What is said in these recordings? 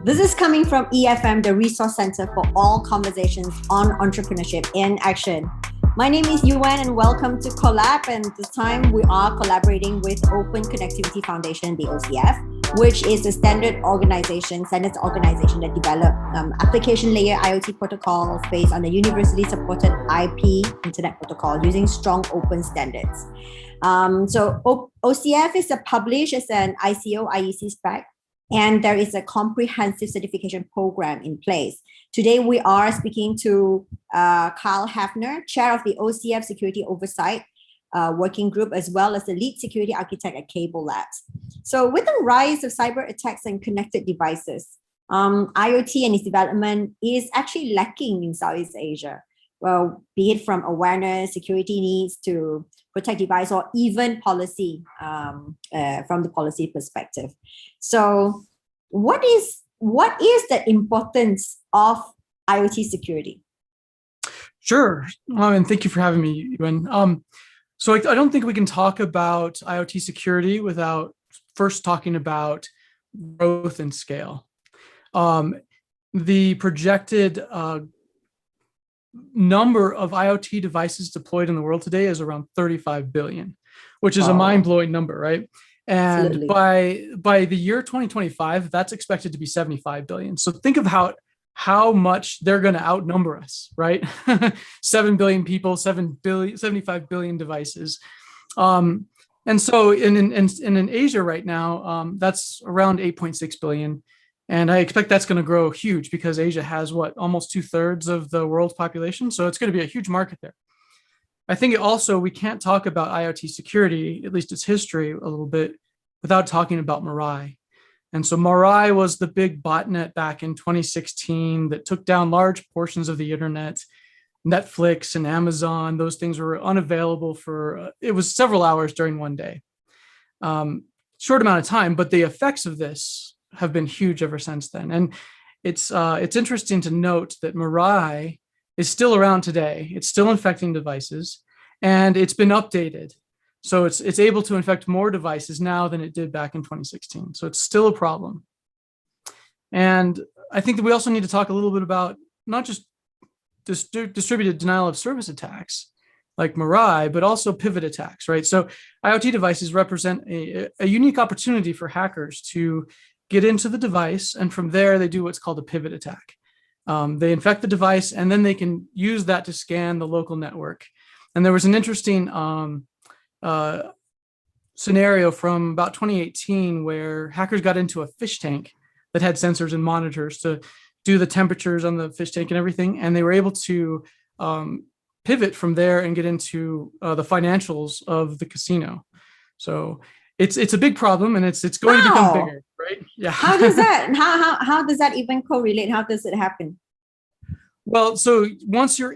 This is coming from EFM, the Resource Center for all conversations on entrepreneurship in action. My name is Yuan and welcome to Collab. And this time we are collaborating with Open Connectivity Foundation, the OCF, which is a standards organization that develop application layer IoT protocols based on the university-supported IP internet protocol using strong open standards. OCF is published as an ICO IEC spec, and there is a comprehensive certification program in place. Today, we are speaking to Kyle Haefner, chair of the OCF Security Oversight Working Group, as well as the lead security architect at Cable Labs. So with the rise of cyber attacks and connected devices, IoT and its development is actually lacking in Southeast Asia. Well, be it from awareness, security needs to protect device, or even policy from the policy perspective. So what is the importance of IoT security? Sure, and thank you for having me, Yuan. So I don't think we can talk about IoT security without first talking about growth and scale. The projected number of IoT devices deployed in the world today is around 35 billion, which is a mind-blowing number, right? And absolutely, by the year 2025, that's expected to be 75 billion. So think of how much they're going to outnumber us, right? 7 billion people, 75 billion devices. And so in Asia right now, that's around 8.6 billion. And I expect that's going to grow huge because Asia has almost 2/3 of the world's population. So it's going to be a huge market there. I think we can't talk about IoT security, at least its history a little bit, without talking about Mirai. And so Mirai was the big botnet back in 2016 that took down large portions of the internet. Netflix and Amazon, those things were unavailable it was several hours during one day. Short amount of time, but the effects of this have been huge ever since then. And it's interesting to note that Mirai is still around today. It's still infecting devices, and it's been updated. So it's able to infect more devices now than it did back in 2016. So it's still a problem. And I think that we also need to talk a little bit about not just distributed denial of service attacks like Mirai, but also pivot attacks, right? So IoT devices represent a unique opportunity for hackers to get into the device, and from there they do what's called a pivot attack. They infect the device, and then they can use that to scan the local network. And there was an interesting scenario from about 2018 where hackers got into a fish tank that had sensors and monitors to do the temperatures on the fish tank and everything, and they were able to pivot from there and get into the financials of the casino. So it's a big problem, and it's going to become bigger, right? Yeah. How does that even correlate? How does it happen? Well, so once you're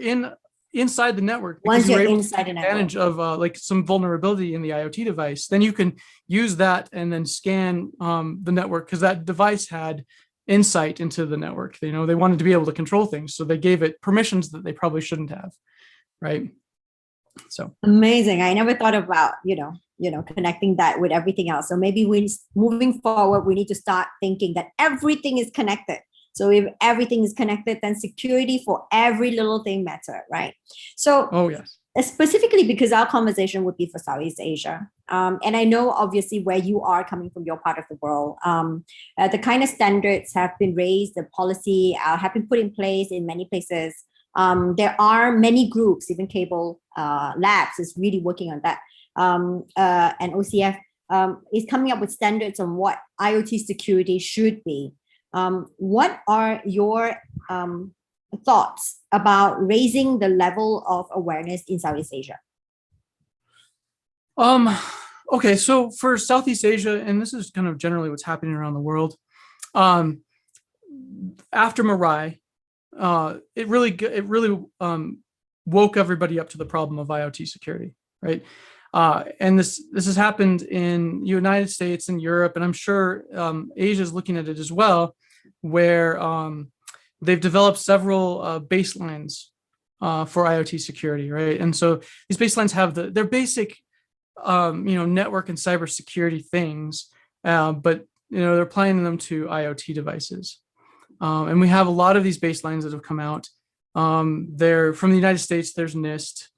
inside the network, because you're able to take advantage of some vulnerability in the IoT device, then you can use that and then scan the network, because that device had insight into the network. They wanted to be able to control things, so they gave it permissions that they probably shouldn't have, right? So amazing. I never thought about connecting that with everything else. So maybe moving forward, we need to start thinking that everything is connected. So if everything is connected, then security for every little thing matter, right? So yes, specifically because our conversation would be for Southeast Asia. And I know obviously where you are coming from, your part of the world. The kind of standards have been raised, the policy have been put in place in many places. There are many groups, even Cable Labs is really working on that. And OCF is coming up with standards on what IoT security should be. What are your thoughts about raising the level of awareness in Southeast Asia? Okay, so for Southeast Asia, and this is kind of generally what's happening around the world, after Mirai, it really woke everybody up to the problem of IoT security, right? And this has happened in United States and Europe, and I'm sure Asia is looking at it as well, where they've developed several baselines for IoT security, right? And so these baselines have their basic, network and cybersecurity things, but they're applying them to IoT devices. And we have a lot of these baselines that have come out. They're from the United States, there's NIST,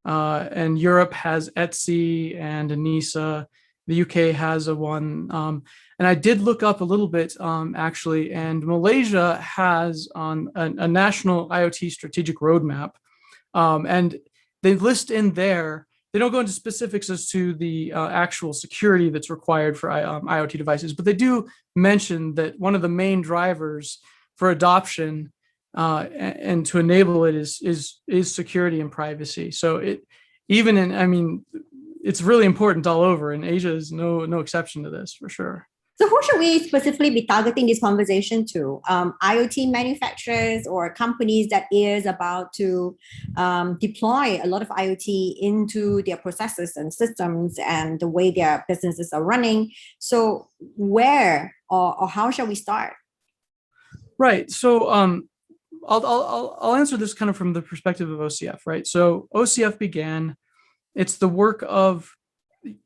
and Europe has ETSI and ENISA. The UK has a one. And I did look up a little bit, actually, and Malaysia has a national IoT strategic roadmap. And they list in there, they don't go into specifics as to the actual security that's required for IoT devices, but they do mention that one of the main drivers for adoption and to enable it is security and privacy. So it's really important all over, and Asia is no exception to this, for sure. So who should we specifically be targeting this conversation to? IoT manufacturers or companies that is about to deploy a lot of IoT into their processes and systems and the way their businesses are running. So where or how shall we start? Right. So I'll answer this kind of from the perspective of OCF, right? So OCF it's the work of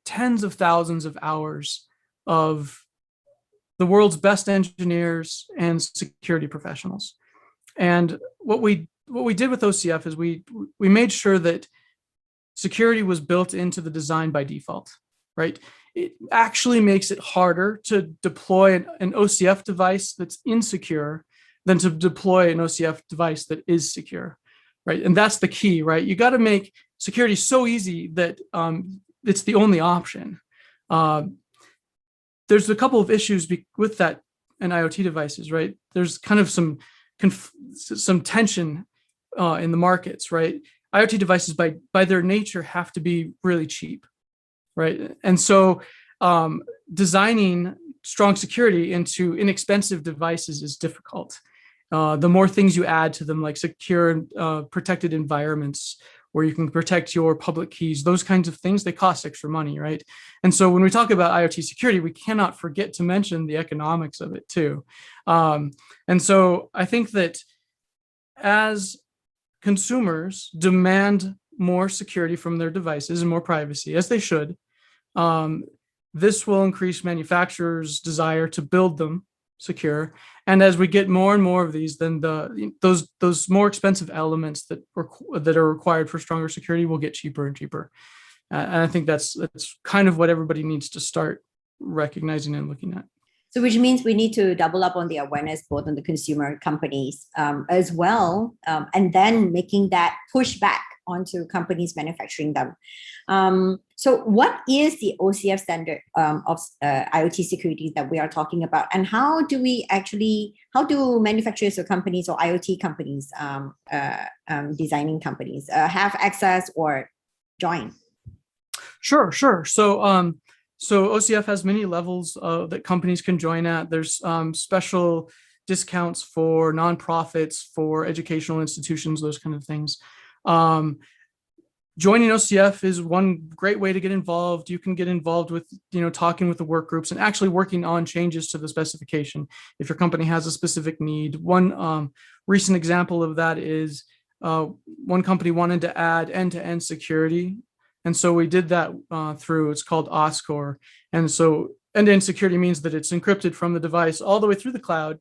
tens of thousands of hours of the world's best engineers and security professionals. And what we did with OCF is we made sure that security was built into the design by default, right? It actually makes it harder to deploy an OCF device that's insecure than to deploy an OCF device that is secure, right? And that's the key, right? You got to make security so easy that it's the only option. There's a couple of issues with that and IoT devices, right? There's kind of some tension in the markets, right? IoT devices by their nature have to be really cheap, right? And so designing strong security into inexpensive devices is difficult. The more things you add to them, like secure and protected environments where you can protect your public keys, those kinds of things, they cost extra money, right? And so when we talk about IoT security, we cannot forget to mention the economics of it too. And so I think that as consumers demand more security from their devices and more privacy, as they should, this will increase manufacturers' desire to build them secure. And as we get more and more of these, then those more expensive elements that are required for stronger security will get cheaper and cheaper. And I think that's kind of what everybody needs to start recognizing and looking at. So which means we need to double up on the awareness both on the consumer companies as well, and then making that push back onto companies manufacturing them. So what is the OCF standard of IoT security that we are talking about? And how do manufacturers or companies or IoT companies, designing companies have access or join? Sure. So OCF has many levels that companies can join at. There's special discounts for nonprofits, for educational institutions, those kind of things. Joining OCF is one great way to get involved. You can get involved with, talking with the work groups and actually working on changes to the specification if your company has a specific need. One recent example of that is one company wanted to add end-to-end security. And so we did that it's called OSCORE. And so end-to-end security means that it's encrypted from the device all the way through the cloud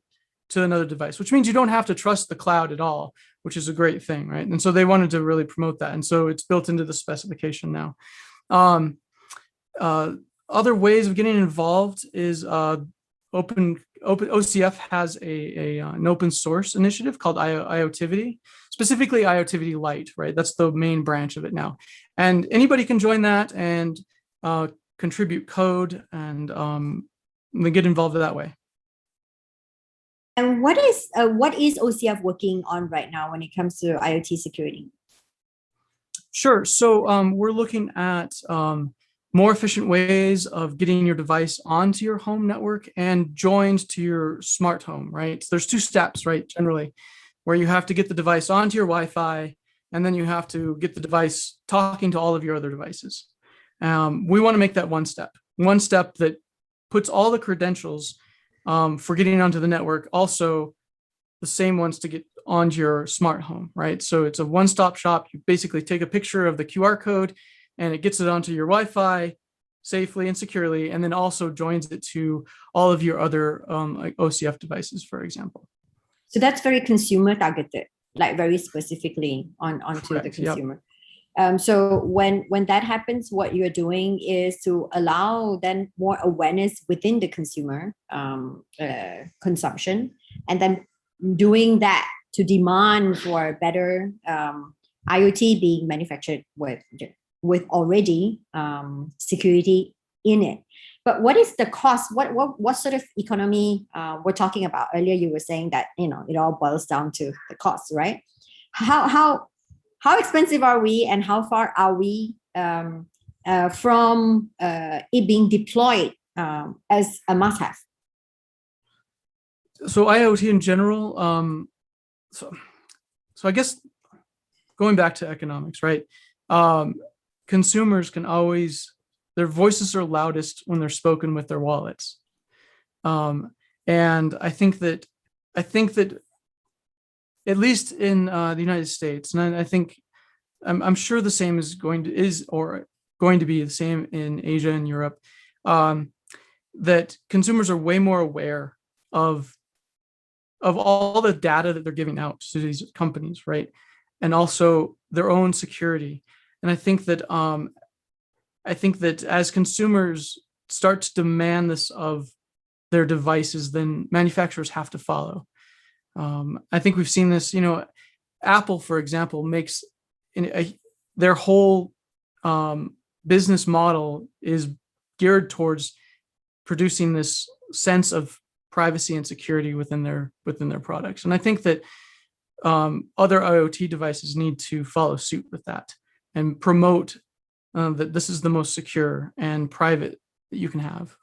to another device, which means you don't have to trust the cloud at all, which is a great thing, right? And so they wanted to really promote that. And so it's built into the specification now. Other ways of getting involved is OCF has an open source initiative called IoTivity, specifically IoTivity Lite, right? That's the main branch of it now. And anybody can join that and contribute code and get involved that way. And what is OCF working on right now when it comes to IoT security? Sure. So we're looking at more efficient ways of getting your device onto your home network and joined to your smart home, right? So there's two steps, right, generally, where you have to get the device onto your Wi-Fi, and then you have to get the device talking to all of your other devices. We want to make that one step that puts all the credentials for getting onto the network, also the same ones to get onto your smart home, right? So it's a one-stop shop. You basically take a picture of the QR code and it gets it onto your Wi-Fi safely and securely, and then also joins it to all of your other like OCF devices, for example. So that's very consumer targeted, like very specifically onto the Correct. Yep. consumer. So when that happens, what you're doing is to allow then more awareness within the consumer consumption, and then doing that to demand for better IoT being manufactured with already security in it. But what is the cost? What sort of economy we're talking about? Earlier, you were saying that it all boils down to the cost, right? How expensive are we, and how far are we from it being deployed as a must-have? So IoT in general, so I guess going back to economics, right? Consumers can always, their voices are loudest when they're spoken with their wallets. And I think that at least in the United States, and I think I'm sure the same is going to be the same in Asia and Europe, that consumers are way more aware of all the data that they're giving out to these companies, right? And also their own security. And I think that as consumers start to demand this of their devices, then manufacturers have to follow. I think we've seen this, Apple, for example, makes their whole business model is geared towards producing this sense of privacy and security within their products. And I think that other IoT devices need to follow suit with that and promote that this is the most secure and private that you can have.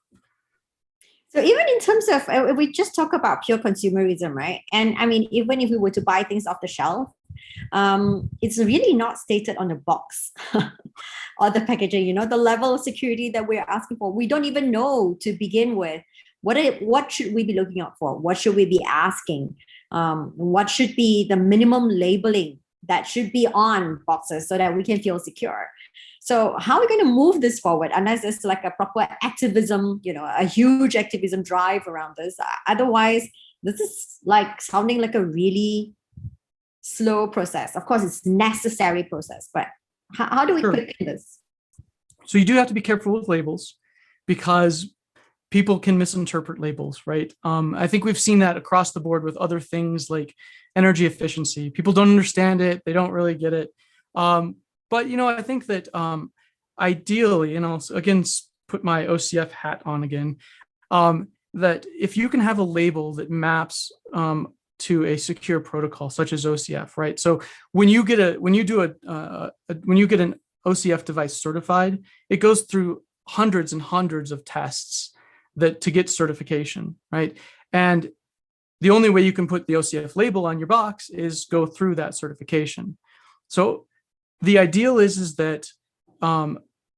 So even in terms of, we just talk about pure consumerism, right? And I mean, even if we were to buy things off the shelf, it's really not stated on the box or the packaging, the level of security that we're asking for. We don't even know to begin with. What should we be looking out for? What should we be asking? What should be the minimum labeling that should be on boxes so that we can feel secure? So how are we going to move this forward unless there's like a proper activism, a huge activism drive around this? Otherwise, this is like sounding like a really slow process. Of course, it's necessary process, but how do we quicken this? So you do have to be careful with labels because people can misinterpret labels, right? I think we've seen that across the board with other things like energy efficiency. People don't understand it. They don't really get it. But, I think that ideally, and I'll again put my OCF hat on again, that if you can have a label that maps to a secure protocol such as OCF, right? So when you get an OCF device certified, it goes through hundreds and hundreds of tests to get certification, right? And the only way you can put the OCF label on your box is go through that certification. So the ideal is that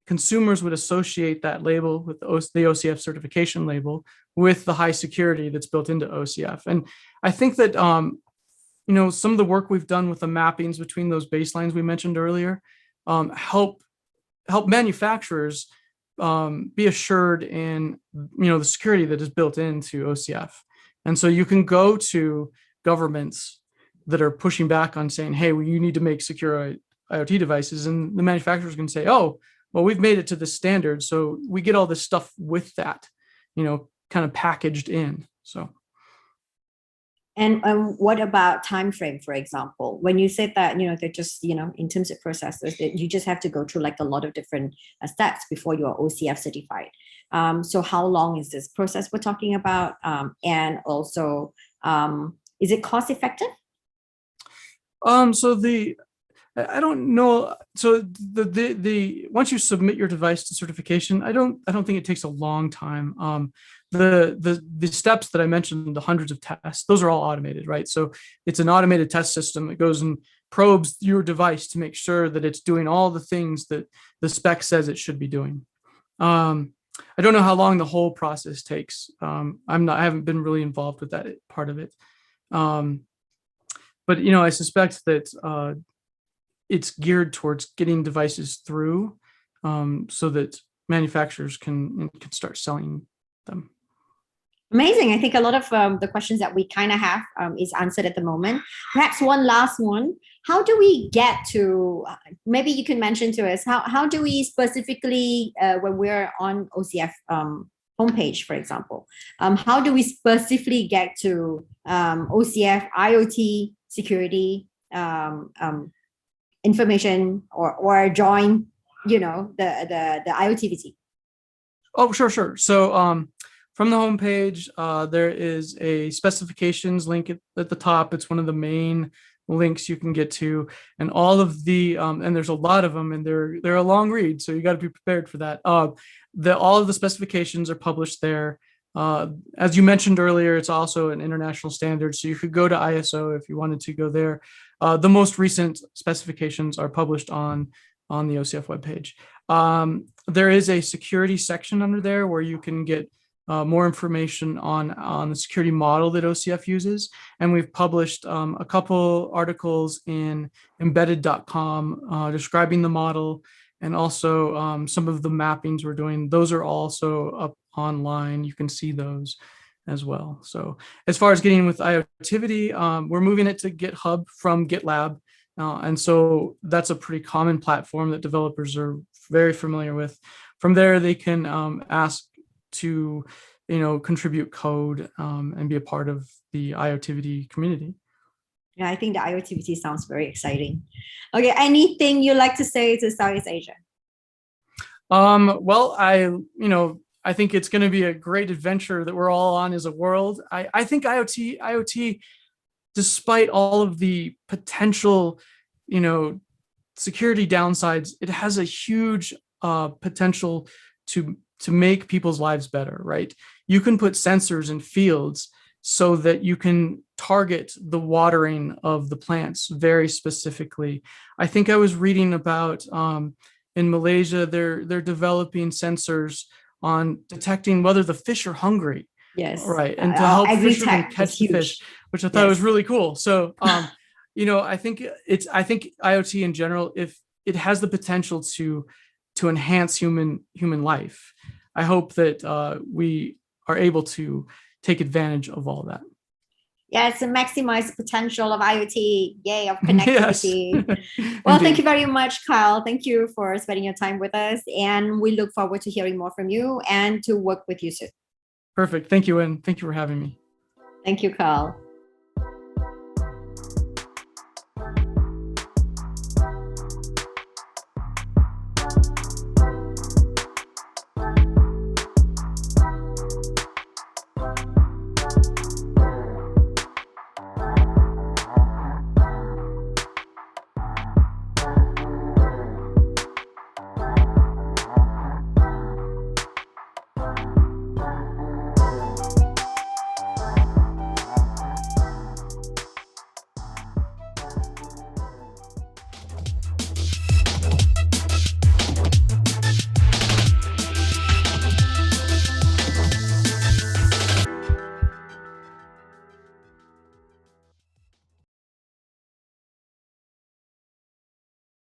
consumers would associate that label with the OCF certification label with the high security that's built into OCF. And I think that some of the work we've done with the mappings between those baselines we mentioned earlier help manufacturers be assured in the security that is built into OCF. And so you can go to governments that are pushing back on saying, hey, well, you need to make secure IoT devices, and the manufacturers can say, oh, well, we've made it to this standard, so we get all this stuff with that, kind of packaged in. So. And what about time frame, for example? When you said that, they're just, in terms of processes, that you just have to go through like a lot of different steps before you are OCF certified. So how long is this process we're talking about? And also, is it cost effective? I don't know. So the once you submit your device to certification, I don't think it takes a long time. The steps that I mentioned, the hundreds of tests, those are all automated, right? So it's an automated test system that goes and probes your device to make sure that it's doing all the things that the spec says it should be doing. I don't know how long the whole process takes. I haven't been really involved with that part of it. But I suspect that it's geared towards getting devices through so that manufacturers can start selling them. Amazing. I think a lot of the questions that we kind of have is answered at the moment. Perhaps one last one. How do we get to, maybe you can mention to us, how do we specifically, when we're on OCF homepage, for example, how do we specifically get to OCF IoT security information or join, the IoTVT? Oh, sure. So from the homepage, there is a specifications link at the top. It's one of the main links you can get to, and all of the and there's a lot of them, and they're a long read, so you got to be prepared for that. All of the specifications are published there. As you mentioned earlier, it's also an international standard, so you could go to ISO if you wanted to go there. The most recent specifications are published on the OCF webpage. There is a security section under there where you can get more information on the security model that OCF uses. And we've published a couple articles in embedded.com describing the model, and also some of the mappings we're doing. Those are also up online. You can see those as well. So as far as getting with IoTivity, we're moving it to GitHub from GitLab. And so that's a pretty common platform that developers are very familiar with. From there, they can ask to, contribute code and be a part of the IoTivity community. Yeah, I think the IoTVT sounds very exciting. Okay, anything you'd like to say to Southeast Asia? Well, I think it's going to be a great adventure that we're all on as a world. I think IoT, despite all of the potential, security downsides, it has a huge potential to make people's lives better, right? You can put sensors in fields so that you can target the watering of the plants very specifically. I think I was reading about in Malaysia, they're developing sensors on detecting whether the fish are hungry. Yes. Right. And to help fishermen catch the fish, which I thought was really cool. So, I think IoT in general, if it has the potential to enhance human life, I hope that we are able to take advantage of all that. Yes, and maximize the potential of IoT. Yay, of connectivity. Yes. Well, thank you very much, Kyle. Thank you for spending your time with us. And we look forward to hearing more from you and to work with you soon. Perfect. Thank you, and thank you for having me. Thank you, Kyle.